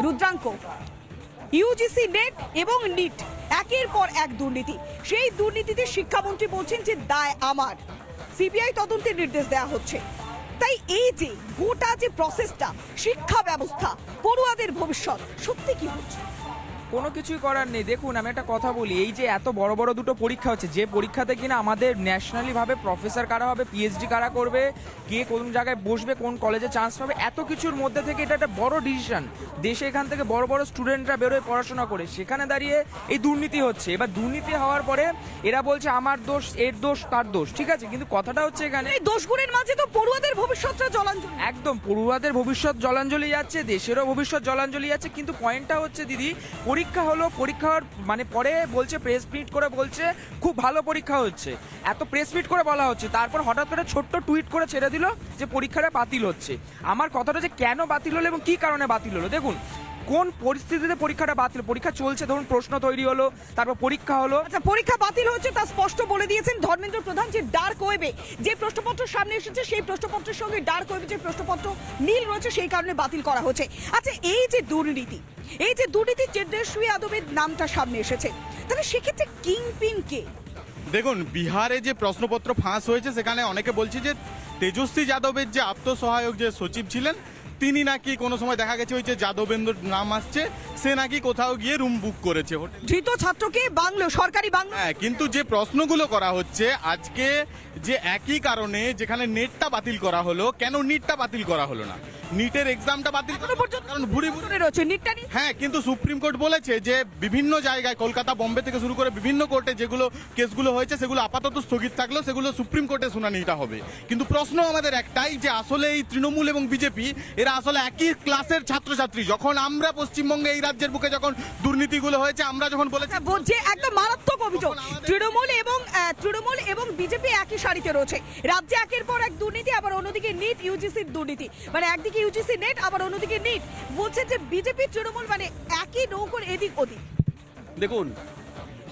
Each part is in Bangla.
রুদ্রাঙ্ক, ইউজিসি নেট এবং নিট একের পর এক দুর্নীতি, সেই দুর্নীতিতে শিক্ষামন্ত্রী বলছেন যে দায় আমার, সিবিআই তদন্তের নির্দেশ দেওয়া হচ্ছে। তাই এই যে গোটা যে প্রসেসটা, শিক্ষা ব্যবস্থা, পড়ুয়াদের ভবিষ্যৎ, সত্যি কি হচ্ছে? কোনো কিছুই করার নেই। দেখুন, আমি একটা কথা বলি, এই যে এত বড় বড় দুটো পরীক্ষা হচ্ছে, যে পরীক্ষাতে কিনা আমাদের ন্যাশনালি ভাবে প্রফেসর কারা হবে, পিএইচডি কারা করবে, কে কোন জায়গায় বসবে, কোন কলেজে চান্স পাবে, এত কিছুর মধ্যে থেকে এটা একটা বড় ডিসিশন। দেশে এখান থেকে বড় বড় স্টুডেন্টরা বেরোয় পড়াশোনা করে, সেখানে দাঁড়িয়ে এই দুর্নীতি হচ্ছে। এবার দুর্নীতি হওয়ার পরে এরা বলছে আমার দোষ, এর দোষ, তার দোষ, ঠিক আছে, কিন্তু কথাটা হচ্ছে এখানে এই দোষগুলির মাঝে তো পড়ুয়াদের ভবিষ্যৎটা জলাঞ্জলি। একদম পড়ুয়াদের ভবিষ্যৎ জলাঞ্জলি যাচ্ছে, দেশেরও ভবিষ্যৎ জলাঞ্জলি যাচ্ছে। কিন্তু পয়েন্টটা হচ্ছে দিদি, পরীক্ষা হলো, পরীক্ষার মানে পরে বলছে, প্রেস মিট করে বলছে খুব ভালো পরীক্ষা হচ্ছে, এত প্রেস মিট করে বলা হচ্ছে, তারপর হঠাৎ করে ছোট্ট টুইট করে ছেড়ে দিল যে পরীক্ষাটা বাতিল হচ্ছে। আমার কথাটা যে কেন বাতিল হলো এবং কি কারণে বাতিল হলো, দেখুন কোন পরিস্থিতিতে পরীক্ষাটা বাতিল, পরীক্ষা চলছে, ধরুন প্রশ্ন তৈরি হলো, তারপর পরীক্ষা হলো। আচ্ছা, পরীক্ষা বাতিল হচ্ছে তা স্পষ্ট বলে দিয়েছেন ধর্মেন্দ্র প্রধান যে ডার্ক ওয়েবে যে প্রশ্নপত্র সামনে এসেছে, সেই প্রশ্নপত্রের সঙ্গে ডার্ক ওয়েবে যে প্রশ্নপত্র মিল রয়েছে, সেই কারণে বাতিল করা হচ্ছে। আচ্ছা, এই যে দুর্নীতি, এই যে দুর্নীতি, তেজস্বী যাদবের নামটা সামনে এসেছে, তাহলে সেক্ষেত্রে কিংপিন কে? দেখুন, বিহারে যে প্রশ্নপত্র ফাঁস হয়েছে সেখানে অনেকে বলছে যে তেজস্বী যাদবের যে আত্মসহায়ক যে সচিব ছিলেন, তিনি নাকি কোনো সময় দেখা গেছে ওই যে যাদবেন্দ্র নাম আসছে, সে নাকি কোথাও গিয়ে রুম বুক করেছে। ধৃত ছাত্রকে বাংলো, সরকারি বাংলো। হ্যাঁ, কিন্তু যে প্রশ্নগুলো করা হচ্ছে আজকে, যে একই কারণে যেখানে নেটটা বাতিল করা হলো, কেন নিটটা বাতিল করা হলো না? নিটের এক্সামটা বাতিল করা পর্যন্ত কারণ ভুরি রয়েছে নিটটা নিয়ে। হ্যাঁ, কিন্তু সুপ্রিম কোর্ট বলেছে যে বিভিন্ন জায়গায়, কলকাতা, বম্বে থেকে শুরু করে বিভিন্ন কোর্টে যেগুলো কেসগুলো হয়েছে সেগুলো আপাতত স্থগিত থাকলেও সেগুলো সুপ্রিম কোর্টে শুনানিটা হবে। কিন্তু প্রশ্ন আমাদের একটাই, যে আসলে এই তৃণমূল এবং বিজেপি এরা আসলে একই ক্লাসের ছাত্রছাত্রী। যখন আমরা পশ্চিমবঙ্গে এই রাজ্যের বুকে যখন দুর্নীতিগুলো হয়েছে, আমরা যখন বলেছি যে একদম মারাত্মক অভিযোগ, তৃণমূল এবং বিজেপি একই সারিতে রয়েছে, রাজ্যে একের পর এক দুর্নীতি, আবার অন্যদিকে নিট ইউজিসির দুর্নীতি, মানে একদিকে ইউজিসি নেট, আবার অন্যদিকে নিট, বলছে যে বিজেপি তৃণমূল মানে একই নৌকোর এদিক ওদিক। দেখুন,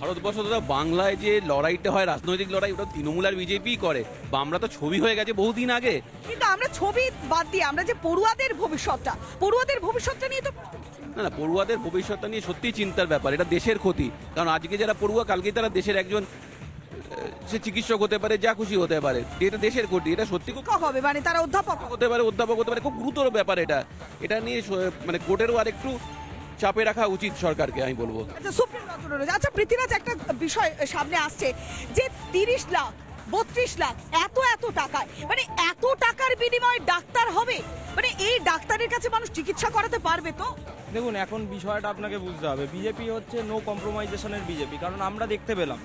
ভারতবর্ষ তথা বাংলায় যে লড়াইটা হয়, রাজনৈতিক লড়াই, ওটা তৃণমূল আর বিজেপি করে, বা আমরা তো ছবি হয়ে গেছে বহুদিন আগে। কিন্তু আমরা ছবি বাদ দিয়ে আমরা যে পড়ুয়াদের ভবিষ্যৎটা নিয়ে তো না, পড়ুয়াদের ভবিষ্যৎটা নিয়ে সত্যিই চিন্তার ব্যাপার। এটা দেশের ক্ষতি, কারণ আজকে যারা পড়ুয়া, কালকে তারা দেশের একজন, সে চিকিৎসক হতে পারে, যা খুশি হতে পারে। এটা দেশের ক্ষতি, এটা সত্যি খুব হবে, মানে তারা অধ্যাপক হতে পারে, খুব গুরুতর ব্যাপার। এটা নিয়ে মানে কোর্টেরও আরেকটু চাপে রাখা উচিত সরকারকে, আমি বলবো। আচ্ছা পৃথ্বীরাজ, একটা বিষয় সামনে আসছে যে 30 লাখ 32 লাখ এত টাকায়, মানে এত টাকার বিনিময়ে ডাক্তার হবে, মানে এই ডাক্তারের কাছে মানুষ চিকিৎসা করাতে পারবে তো? দেখুন, এখন বিষয়টা আপনাকে বুঝতে হবে, বিজেপি হচ্ছে নো কম্প্রোমাইজেশনের বিজেপি। কারণ আমরা দেখতে পেলাম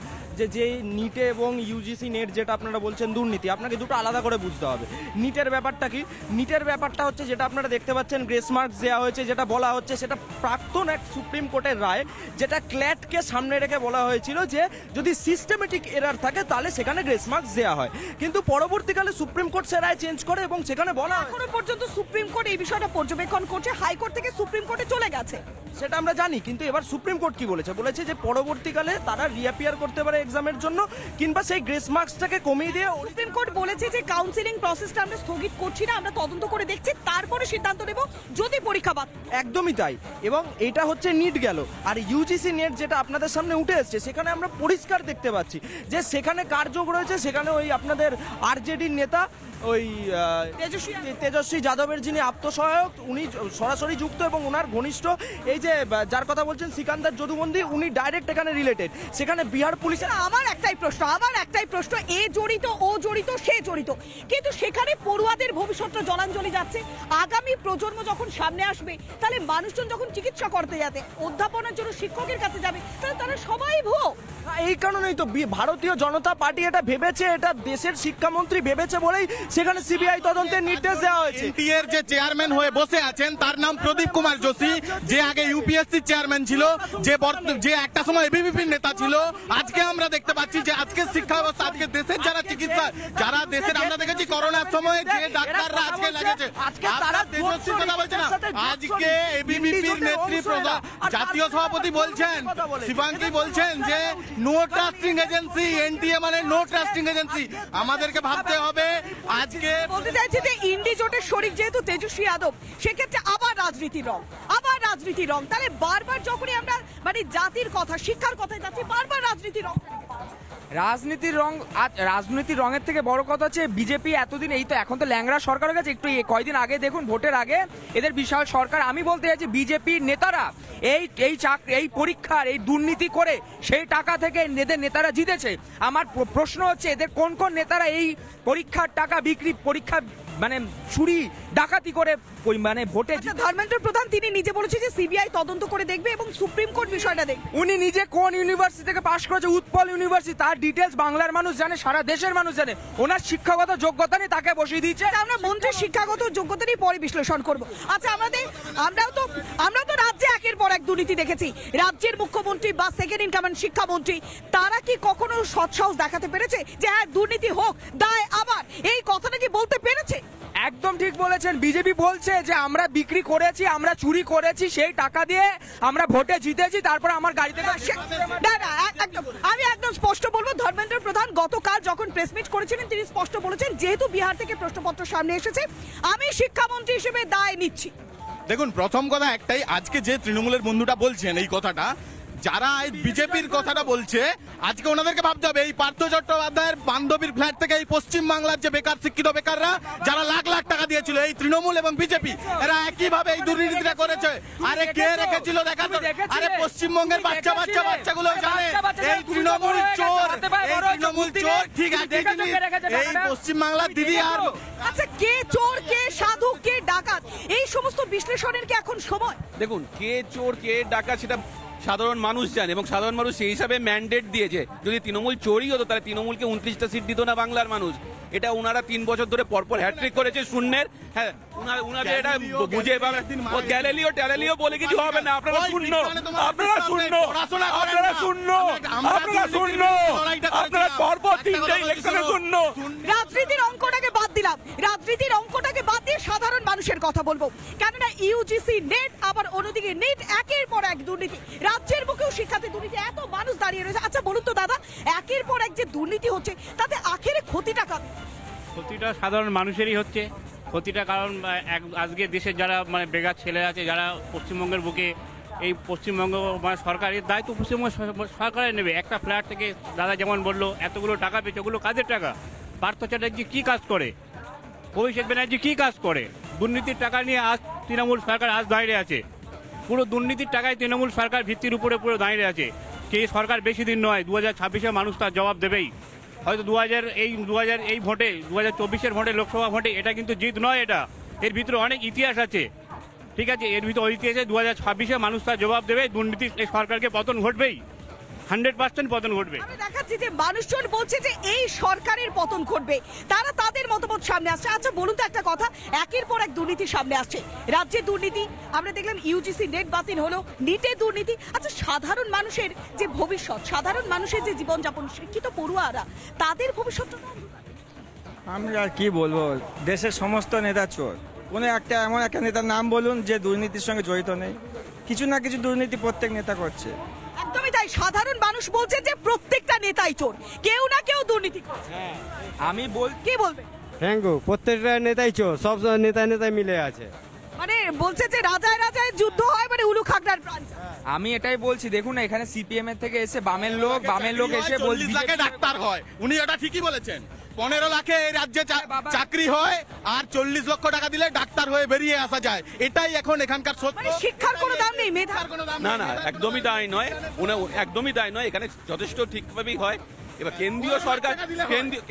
যে নিটে এবং ইউজিসি নেট যেটা আপনারা বলছেন দুর্নীতি, আপনাকে দুটো আলাদা করে বুঝতে হবে। নিটের ব্যাপারটা কি? নিটের ব্যাপারটা হচ্ছে যেটা আপনারা দেখতে পাচ্ছেন, গ্রেস মার্কস দেওয়া হয়েছে, যেটা বলা হচ্ছে সেটা প্রাক্তন এক সুপ্রিম কোর্টের রায়, যেটা ক্ল্যাটকে সামনে রেখে বলা হয়েছিল যে যদি সিস্টেমেটিক এরার থাকে তাহলে সেখানে গ্রেস মার্কস দেওয়া হয়। কিন্তু পরবর্তীকালে সুপ্রিম কোর্ট সে রায় চেঞ্জ করে এবং সেখানে বলা এখনো পর্যন্ত সুপ্রিম কোর্ট এই বিষয়টা পর্যবেক্ষণ করছে, হাইকোর্ট থেকে সুপ্রিম কোর্টে চলে গেছে, সেটা আমরা জানি। কিন্তু এবার সুপ্রিম কোর্ট কি বলেছে যে পরবর্তীকালে তারা রিঅ্যাপিয়ার করতে পারে এক্সামের জন্য, কিংবা সেই গ্রেস মার্কসটাকে কমিয়ে দিয়ে। সুপ্রিম কোর্ট বলেছে যে কাউন্সিলিং প্রসেসটা আমরা স্থগিত করছি না, আমরা তদন্ত করে দেখছি, তারপরে সিদ্ধান্ত নেব যদি পরীক্ষা বাদ। একদমই তাই। এবং এটা হচ্ছে নিট গেল, আর ইউজিসি নেট যেটা আপনাদের সামনে উঠে এসছে, সেখানে আমরা পরিষ্কার দেখতে পাচ্ছি যে সেখানে কার যোগ রয়েছে। সেখানে ওই আপনাদের আরজেডির নেতা ওই তেজস্বী যাদবের যিনি আত্মসহায়ক, উনি সরাসরি যুক্ত এবং ওনার ঘনিষ্ঠ, এই যে যার কথা বলছেন সিকান্দার যদুবন্দি, উনি ডাইরেক্ট এখানে রিলেটেড। সেখানে বিহার পুলিশের আমার একটাই প্রশ্ন, এ জড়িত, ও জড়িত, সে জড়িত, কিন্তু সেখানে পড়ুয়াদের ভবিষ্যৎ জলাঞ্জলি যাচ্ছে। আগামী প্রজন্ম যখন সামনে আসবে, তাহলে মানুষজন যখন চিকিৎসা করতে যাবে, অধ্যাপনার জন্য শিক্ষকের কাছে যাবে, তাহলে তারা সবাই ভুয়ো। এই কারণেই তো ভারতীয় জনতা পার্টি এটা ভেবেছে, এটা দেশের শিক্ষামন্ত্রী ভেবেছে বলেই সেখানে সিবিআই তদন্তের নির্দেশ দেওয়া হয়েছে। এনটিএর যে চেয়ারম্যান হয়ে বসে আছেন তার নাম প্রদীপ কুমার যোশী, যে আগে ইউপিএসসি চেয়ারম্যান ছিল, যে একটা সময় এবিভিপির নেতা ছিল। আজকে আমরা দেখতে পাচ্ছি যে আজকে শিক্ষা ব্যবস্থা, আজকে দেশের যারা চিকিৎসা, যারা দেশের, আমরা দেখেছি করোনার সময় যে ডাক্তাররা আজকে লাগেছে, তারা তেজস্বী কথা বলছে না। আজকে এবিভিপির নেত্রী জাতীয় সভাপতি বলছেন, শিবাঙ্গী বলছেন যে নো ট্রাস্টিং এজেন্সি, এনটিএ মানে নো ট্রাস্টিং এজেন্সি। আমাদেরকে ভাবতে হবে। আজকে বলতে চাইছি যে ইন্ডি জোটের শরিক যেহেতু তেজস্বী যাদব, সেক্ষেত্রে আবার রাজনীতির রং, রাজনীতির রং। তাহলে বারবার যখনই আমরা মানে জাতির কথা শিক্ষার কথায় যাচ্ছি বারবার রাজনীতির রং। রাজনীতির রঙের থেকে বড় কথা হচ্ছে বিজেপি এতদিন এই তো এখন তো ল্যাংড়া সরকার হয়ে গেছে, একটু কয়দিন আগে দেখুন ভোটের আগে এদের বিশাল সরকার। আমি বলতে চাইছি বিজেপির নেতারা এই পরীক্ষার এই দুর্নীতি করে সেই টাকা থেকে এদের নেতারা জিতেছে। আমার প্রশ্ন হচ্ছে এদের কোন কোন নেতারা এই পরীক্ষার টাকা বিক্রি পরীক্ষা মানে চুরি ডাকাতি করে মানে ভোটে ধর্মেন্দ্র প্রধান তিনি নিজে বলেছে যে সিবিআই তদন্ত করে দেখবে এবং সুপ্রিম কোর্ট বিষয়টা দেখবে। উনি নিজে কোন ইউনিভার্সিটি থেকে পাশ করেছে, উৎপল ইউনিভার্সিটি, তার ডিটেলস বাংলার মানুষ জানে, সারা দেশের মানুষ জানে। ওনার শিক্ষাগত যোগ্যতা নেই, তাকে বসিয়ে দিয়েছে। আমরা মন্ত্রীর শিক্ষাগত যোগ্যতা নিয়ে পরে বিশ্লেষণ করব। আচ্ছা আমরাও তো রাজ্যে একের পর এক দুর্নীতি দেখেছি। রাজ্যের মুখ্যমন্ত্রী বা সেকেন্ড ইন কমান্ড শিক্ষামন্ত্রী তারা কি কখনো সৎসাহস দেখাতে পেরেছে যে হ্যাঁ দুর্নীতি হোক দায় আবার, এই কথাটা কি বলতে পেরেছে? একদম ঠিক বলেছেন। বিজেপি বলছে যে আমরা বিক্রি করেছি, আমরা চুরি করেছি, সেই টাকা দিয়ে আমরা ভোটে জিতেছি, তারপর আমার গাড়িতে আমি একদম স্পষ্ট বলবো, ধর্মেন্দ্র প্রধান গতকাল যখন প্রেস মিট করেছিলেন তিনি স্পষ্ট বলেছেন যেহেতু বিহার থেকে প্রশ্নপত্র সামনে এসেছে আমি শিক্ষামন্ত্রী হিসেবে দায় নিচ্ছি। দেখুন, প্রথম কথা একটাই, আজকে যে তৃণমূলের বন্ধুটা বলছেন এই কথাটা, যারা এই বিজেপির কথাটা বলছে আজকে ওনাদেরকে ভাবতে হবে এই পার্থ চট্টোপাধ্যায়ের বান্ধবীর ফ্ল্যাট থেকে এই পশ্চিম বাংলার যে বেকার শিক্ষিত বেকাররা যারা লাখ লাখ টাকা দিয়েছিল এই তৃণমূল এবং বিজেপি এরা একই ভাবে এই দুর্নীতিটা করেছে। আরে কে রেখেছিল দেখা তো, আরে পশ্চিমবঙ্গের বাচ্চাগুলো জানে এই তৃণমূল চোর, এই তৃণমূল চোর। ঠিক আছে, এই পশ্চিম বাংলার দিদি আর আচ্ছা কে চোর কে সাধু কে ডাকাত এই সমস্ত বিশ্লেষণের কি এখন সময়? দেখুন, কে চোর কে ডাকাত সেটা সাধারণ মানুষ জানে এবং সাধারণ মানুষ সেই হিসাবে ম্যান্ডেট দিয়েছে। যদি তৃণমূল চোরই হতো তাহলে তৃণমূলকে 29টা সিট দিত না বাংলার মানুষ। এটা ওনারা 3 বছর ধরে পরপর হ্যাট্রিক করেছে শূন্যের। হ্যাঁ, ওনাদের এটা বুঝে গ্যালিলিও বলে কিছু হবে না। আপনারা শূন্য, আপনারা শূন্য, আপনারা শূন্য, আপনারা শূন্য, আপনারা পরপর 3টে ইলেকশনে শূন্য। রাজনীতির অঙ্কটাকে বাদ দিলাম, রাজনীতির অঙ্কটাকে বাদ দিয়ে সাধারণ মানুষের কথা বলবো। কেননা ইউজিসি নেট আবার অন্যদিকে নেট একের পর এক দুর্নীতি, রাজ্যের বুকেও শিক্ষাতে দুর্নীতি, এত মানুষ দাঁড়িয়ে রয়েছে। আচ্ছা বলুন তো দাদা, একের পর এক যে দুর্নীতি হচ্ছে তাতে আখেরে ক্ষতিটা কাদের? ক্ষতিটা সাধারণ মানুষেরই হচ্ছে ক্ষতিটা। কারণ আজকে দেশের যারা মানে বেকার ছেলে আছে যারা পশ্চিমবঙ্গের বুকে এই পশ্চিমবঙ্গ মানে সরকারের দায়িত্ব পশ্চিমবঙ্গ সরকারের নেবে। একটা ফ্ল্যাট থেকে দাদা যেমন বললো এতগুলো টাকা পেয়েছে, ওগুলো কাদের টাকা? পার্থ চ্যাটার্জি কী কাজ করে, অভিষেক ব্যানার্জি কী কাজ করে? দুর্নীতির টাকা নিয়ে আজ তৃণমূল সরকার আজ দাঁড়িয়ে আছে। পুরো দুর্নীতির টাকায় তৃণমূল সরকার ভিত্তির উপরে পুরো দাঁড়িয়ে আছে। কে সরকার বেশি দিন নয়, 2026-এ মানুষ তার জবাব দেবেই। হয়তো 2000 এই ভোটে 2024-এর ভোটে লোকসভা ভোটে এটা কিন্তু জিত নয়, এটা এর ভিতরে অনেক ইতিহাস আছে। ঠিক আছে, এর ভিতরে ইতিহাসে 2026-এ মানুষ তার জবাব দেবে। দুর্নীতি এই সরকারকে পতন ঘটবেই, 100% পতন ঘটবে। আমি দেখাচ্ছি যে মানুষজন বলছে যে এই সরকারের পতন ঘটবে, তারা তাদের মতামত সামনে আসছে। আচ্ছা বলুন তো একটা কথা, একের পর এক দুর্নীতি সামনে আসছে, রাজ্যে দুর্নীতি, আমরা দেখলাম ইউজিসি নেট বাতিল হলো, নিটে দুর্নীতি। আচ্ছা সাধারণ মানুষের যে ভবিষ্যৎ, সাধারণ মানুষের যে জীবনযাপন, শিক্ষিত পড়ুয়ারা তাদের ভবিষ্যৎটা আমি আর কি বলবো, দেশের সমস্ত নেতা চোর। কোনো একটা এমন একটা নেতার নাম বলুন যে দুর্নীতির সঙ্গে জড়িত নেই। কিছু না কিছু দুর্নীতি প্রত্যেক নেতা করছে। একদমই তাই, সাধারণ মানুষ বলছে যে প্রত্যেকটা নেতাই চোর, কেউ না কেউ দুর্নীতি করে। আমি কি বলবে? হ্যাঁ গো, প্রত্যেকটা নেতাই চোর, সব নেতাই মিলে আছে। মানে বলছে যে রাজায় রাজায় যুদ্ধ হয়, মানে উলু খাগড়ার প্রাণ। আমি এটাই বলছি, দেখুন না এখানে সিপিএম এর থেকে এসে বামের লোক এসে 40 লাখে ডাক্তার হয়, উনি এটা ঠিকই বলেছেন। 15 লাখে এই রাজ্যে চাকরি হয় আর 40 লক্ষ টাকা দিলে ডাক্তার হয়ে বেরিয়ে আসা যায়। এটাই এখন এখানকার সত্য। মানে শিক্ষার কোনো দাম নেই, মেধার কোনো দাম না নেই। না, একদমই তাই নয়, একদমই তাই নয়। এখানে যথেষ্ট ঠিকভাবেই হয়। এবার কেন্দ্রীয় সরকার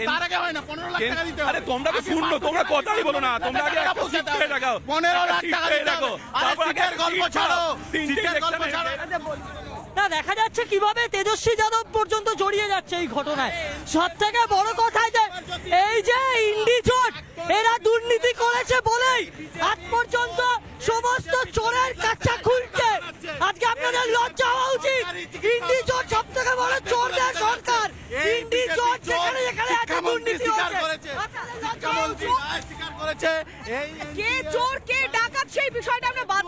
তার আগে হয় না, 15 লাখ টাকা দিতে হবে। আরে তোমরা তো শূন্য, তোমরা কথাই বলো না। তোমরা আগে শিক্ষায় দেখাও, 15 লাখ টাকা দিতে হবে। আরে শিক্ষার গল্প ছাড়ো, শিক্ষার গল্প ছাড়ো। না, দেখা যাচ্ছে কিভাবে তেজস্বী যাদব পর্যন্ত জড়িয়ে যাচ্ছে এই ঘটনায়। সব থেকে বড় কথা যে এই যে ইন্ডি জোট, এরা দুর্নীতি করেছে বলেই আজ পর্যন্ত সমস্ত চোরের কাচ্চা খুলছে। আজকে আপনাদের লজ্জা হওয়া উচিত। ইন্ডি জোট সব থেকে বড় চোরদের সরকার। ইন্ডি জোট যেখানে যেখানে এত দুর্নীতি হচ্ছে, কে চোর কে ডাকাত সেই বিষয়টা আমরা বাদ